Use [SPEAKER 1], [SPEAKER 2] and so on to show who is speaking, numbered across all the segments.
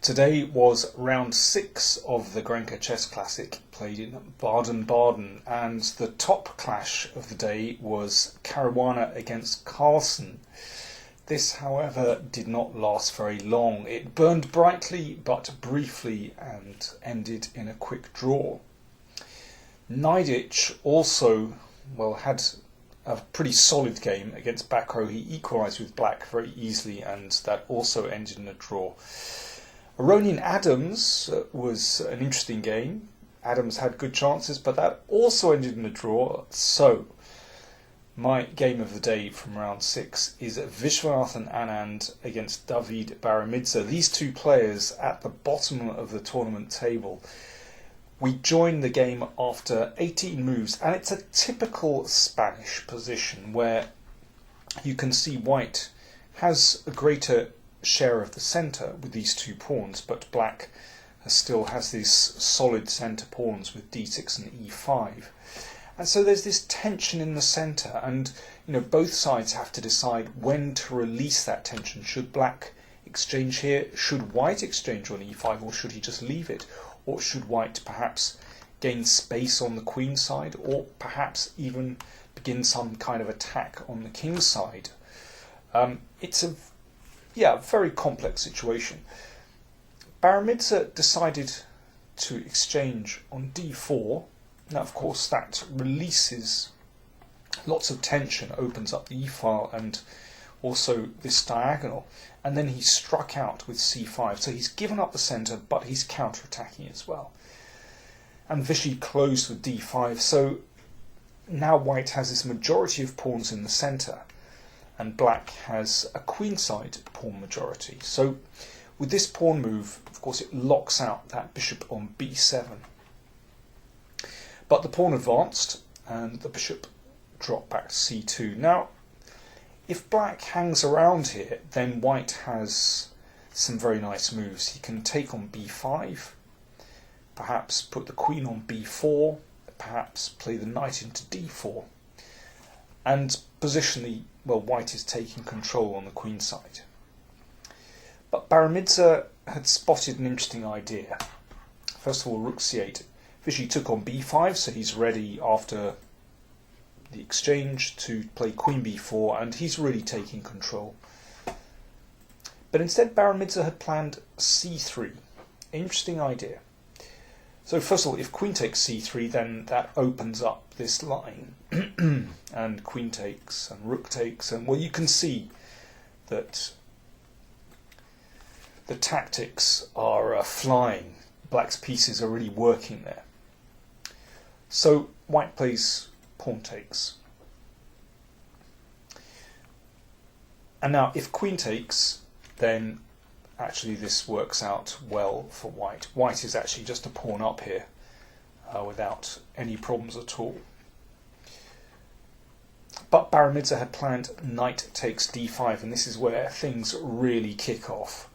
[SPEAKER 1] Today was round 6 of the Grenke Chess Classic, played in Baden Baden, and the top clash of the day was Caruana against Carlsen. This, however, did not last very long. It burned brightly but briefly and ended in a quick draw. Najdic also, had a pretty solid game against Bakro. He equalised with Black very easily, and that also ended in a draw. Aronian Adams was an interesting game. Adams had good chances, but that also ended in a draw. So, my game of the day from round 6 is Vishy Anand against David Baramidze. These two players at the bottom of the tournament table. We joined the game after 18 moves, and it's a typical Spanish position where you can see White has a greater share of the centre with these two pawns, but Black still has these solid centre pawns with d6 and e5. And so there's this tension in the centre, and both sides have to decide when to release that tension. Should Black exchange here? Should White exchange on e5, or should he just leave it? Or should White perhaps gain space on the queen side, or perhaps even begin some kind of attack on the king side? It's a very complex situation. Baramidze decided to exchange on d4. Now, of course, that releases lots of tension, opens up the e-file and also this diagonal. And then he struck out with c5. So he's given up the centre, but he's counter-attacking as well. And Vishy closed with d5. So now White has this majority of pawns in the centre, and Black has a queenside pawn majority. So with this pawn move, of course, it locks out that bishop on b7. But the pawn advanced, and the bishop dropped back to c2. Now, if Black hangs around here, then White has some very nice moves. He can take on b5, perhaps put the queen on b4, perhaps play the knight into d4. And positionally, White is taking control on the queen side. But Baramidze had spotted an interesting idea. First of all, rook c8. Vishy took on b5, so he's ready after the exchange to play queen b4, and he's really taking control. But instead, Baramidze had planned c3. Interesting idea. So first of all, if queen takes c3, then that opens up this line, and queen takes, and rook takes, and you can see that the tactics are flying. Black's pieces are really working there. So White plays pawn takes. And now if queen takes, then actually this works out well for White. White is actually just a pawn up here without any problems at all. But Baramidze had planned knight takes d5, and this is where things really kick off.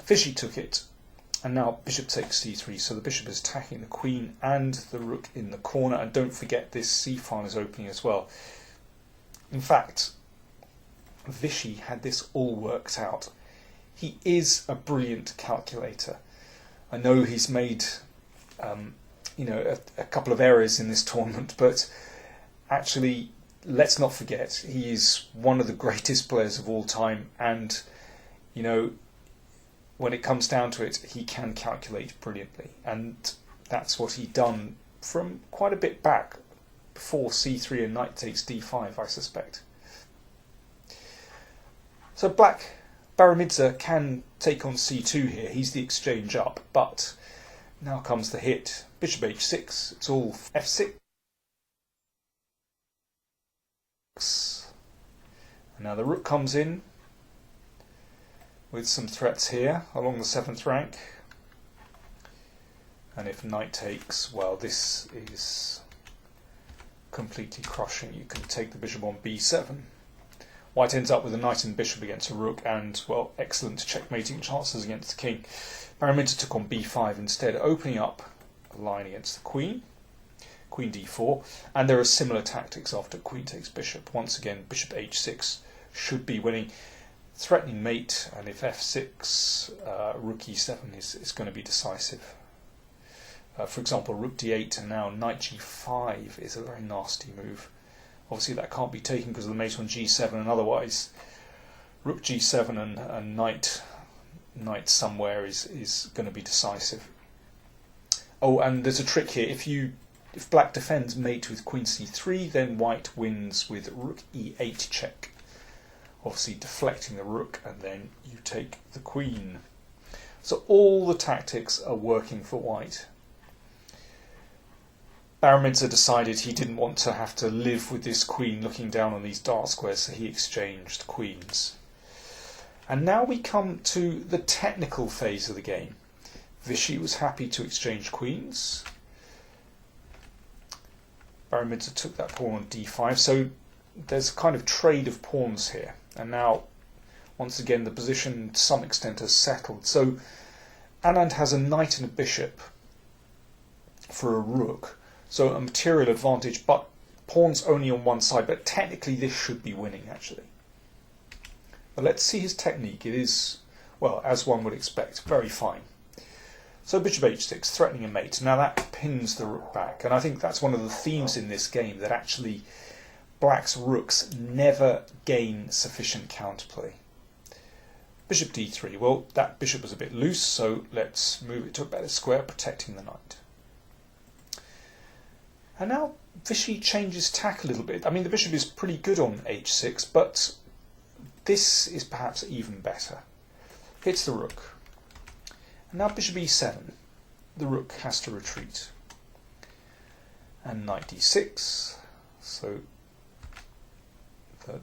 [SPEAKER 1] Vishy took it, and now bishop takes c3, so the bishop is attacking the queen and the rook in the corner, and don't forget this c-file is opening as well. In fact, Vishy had this all worked out. He is a brilliant calculator. I know he's made a couple of errors in this tournament, but actually, let's not forget, he is one of the greatest players of all time, and when it comes down to it, he can calculate brilliantly, and that's what he'd done from quite a bit back, before c3 and knight takes d5, I suspect. So Baramidze can take on c2 here. He's the exchange up, but now comes the hit. Bishop h6. It's all f6. And now the rook comes in with some threats here along the 7th rank. And if knight takes, this is completely crushing. You can take the bishop on b7. White ends up with a knight and bishop against a rook, and, excellent checkmating chances against the king. Baramidze took on b5 instead, opening up a line against the queen. Queen d4, and there are similar tactics after queen takes bishop. Once again, bishop h6 should be winning. threatening mate, and if f6, rook e7 is going to be decisive. For example, rook d8 and now knight g5 is a very nasty move. Obviously that can't be taken because of the mate on g7, and otherwise rook g7 and knight somewhere is going to be decisive. Oh, and there's a trick here. If black defends mate with queen c3, then white wins with rook e8 check. Obviously deflecting the rook, and then you take the queen. So all the tactics are working for white. Baramidze decided he didn't want to have to live with this queen looking down on these dark squares, so he exchanged queens. And now we come to the technical phase of the game. Vishy was happy to exchange queens. Baramidze took that pawn on d5, so there's a kind of trade of pawns here. And now, once again, the position to some extent has settled. So Anand has a knight and a bishop for a rook. So a material advantage, but pawns only on one side. But technically this should be winning, actually. But let's see his technique. It is, well, as one would expect, very fine. So bishop h6, threatening a mate. Now that pins the rook back. And I think that's one of the themes in this game, that actually black's rooks never gain sufficient counterplay. Bishop d3. Well, that bishop was a bit loose, so let's move it to a better square, protecting the knight. And now Vishy changes tack a little bit. I mean, the bishop is pretty good on h6, but this is perhaps even better. Hits the rook. And now bishop e7. The rook has to retreat. And knight d6. So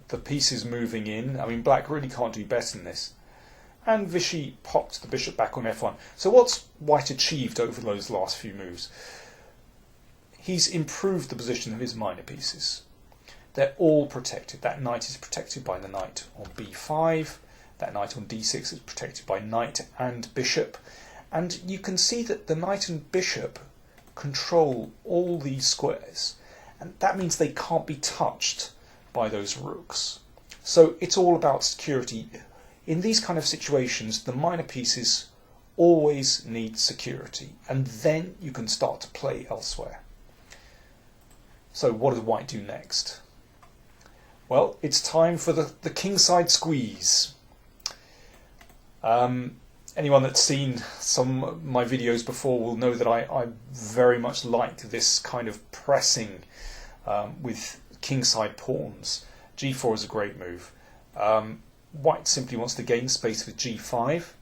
[SPEAKER 1] the piece is moving in. I mean, black really can't do better than this. And Vishy popped the bishop back on f1. So what's white achieved over those last few moves? He's improved the position of his minor pieces. They're all protected. That knight is protected by the knight on b5. That knight on d6 is protected by knight and bishop. And you can see that the knight and bishop control all these squares. And that means they can't be touched by those rooks. So it's all about security. In these kind of situations, the minor pieces always need security. And then you can start to play elsewhere. So what does white do next? Well, it's time for the kingside squeeze. Anyone that's seen some of my videos before will know that I very much like this kind of pressing with kingside pawns. g4 is a great move. White simply wants to gain space with g5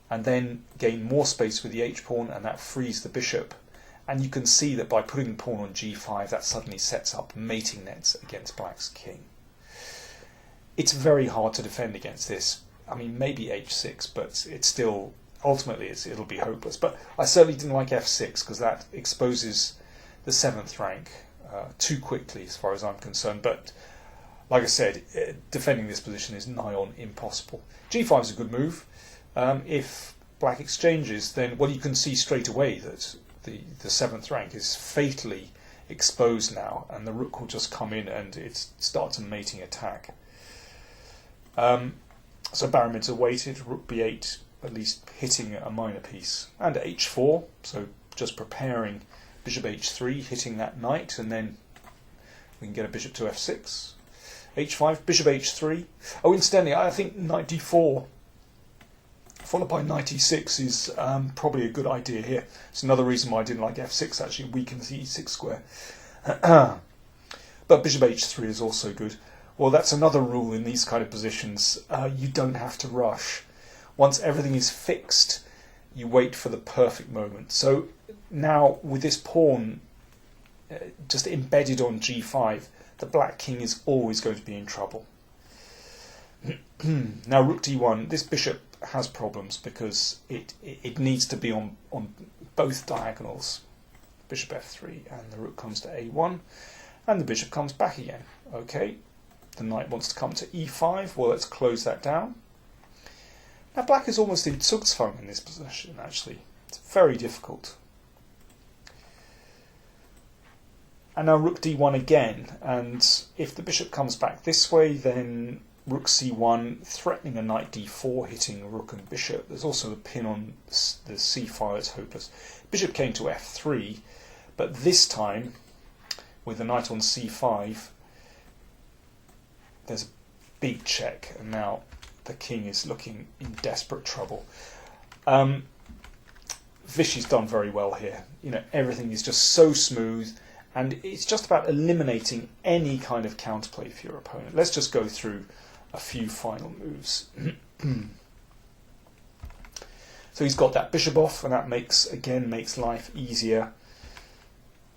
[SPEAKER 1] and then gain more space with the h-pawn, and that frees the bishop. And you can see that by putting the pawn on g5, that suddenly sets up mating nets against black's king. It's very hard to defend against this. I mean, maybe h6, but it's still, ultimately, it'll be hopeless. But I certainly didn't like f6, because that exposes the 7th rank too quickly, as far as I'm concerned. But like I said, defending this position is nigh on impossible. g5 is a good move. If black exchanges, then, well, you can see straight away that the 7th rank is fatally exposed now, and the rook will just come in and it starts a mating attack. So Baramidze waited, rook b8, at least hitting a minor piece, and h4, so just preparing bishop h3, hitting that knight, and then we can get a bishop to f6. h5, bishop h3. Oh, incidentally, I think knight d4 followed by knight e6 is probably a good idea here. It's another reason why I didn't like f6, actually weakens the e6 square. But bishop h3 is also good. Well, that's another rule in these kind of positions. You don't have to rush. Once everything is fixed, you wait for the perfect moment. So now with this pawn just embedded on g5, the black king is always going to be in trouble. Now rook d1, this bishop has problems because it needs to be on both diagonals. Bishop f3, and the rook comes to a1, and the bishop comes back again. Okay, the knight wants to come to e5. Well, let's close that down. Now black is almost in Zugzwang in this position, actually. It's very difficult. And now rook d1 again, and if the bishop comes back this way, then rook c1, threatening a knight d4, hitting rook and bishop. There's also the pin on the c file, it's hopeless. Bishop came to f3, but this time, with the knight on c5, there's a big check, and now the king is looking in desperate trouble. Vishy's done very well here. You know, everything is just so smooth, and it's just about eliminating any kind of counterplay for your opponent. Let's just go through a few final moves. So he's got that bishop off, and that makes life easier.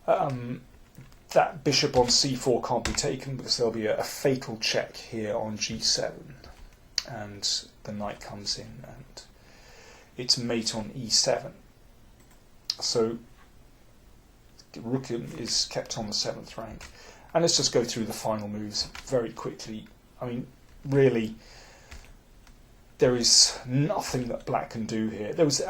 [SPEAKER 1] That bishop on c4 can't be taken because there'll be a fatal check here on g7, and the knight comes in, and it's mate on e7. So rook is kept on the 7th rank. And let's just go through the final moves very quickly. I mean, really, there is nothing that black can do here. That's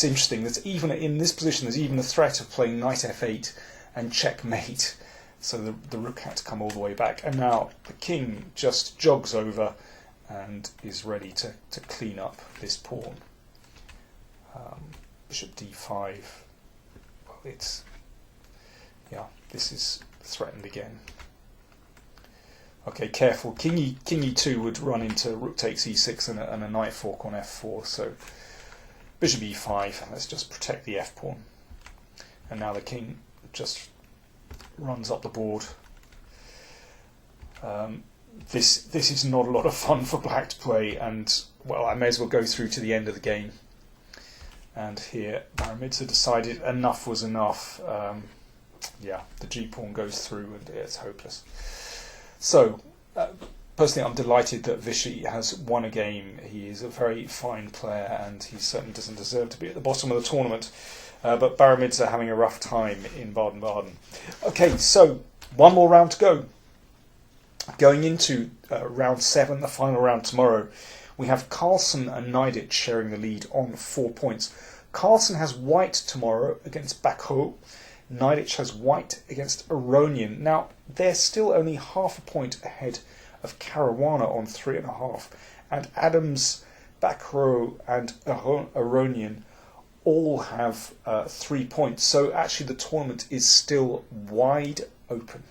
[SPEAKER 1] interesting. There's even in this position, there's even a threat of playing knight f8 and checkmate. So the rook had to come all the way back. And now the king just jogs over and is ready to clean up this pawn. Bishop d5. Well, this is threatened again. Okay, careful. King e2 would run into rook takes e6 and a knight fork on f4. So bishop e5. Let's just protect the f pawn. And now the king just runs up the board. This is not a lot of fun for black to play, and well, I may as well go through to the end of the game. And here Baramidze decided enough was enough. The g-pawn goes through, and it's hopeless. So, personally, I'm delighted that Vishy has won a game. He is a very fine player, and he certainly doesn't deserve to be at the bottom of the tournament. But Baramidze having a rough time in Baden Baden. Okay, so one more round to go. Going into round 7, the final round tomorrow, we have Carlsen and Neidich sharing the lead on 4 points. Carlsen has white tomorrow against Baco. Neidich has white against Aronian. Now, they're still only half a point ahead of Caruana on 3.5. And Adams, Baco and Aronian all have 3 points. So actually the tournament is still wide open.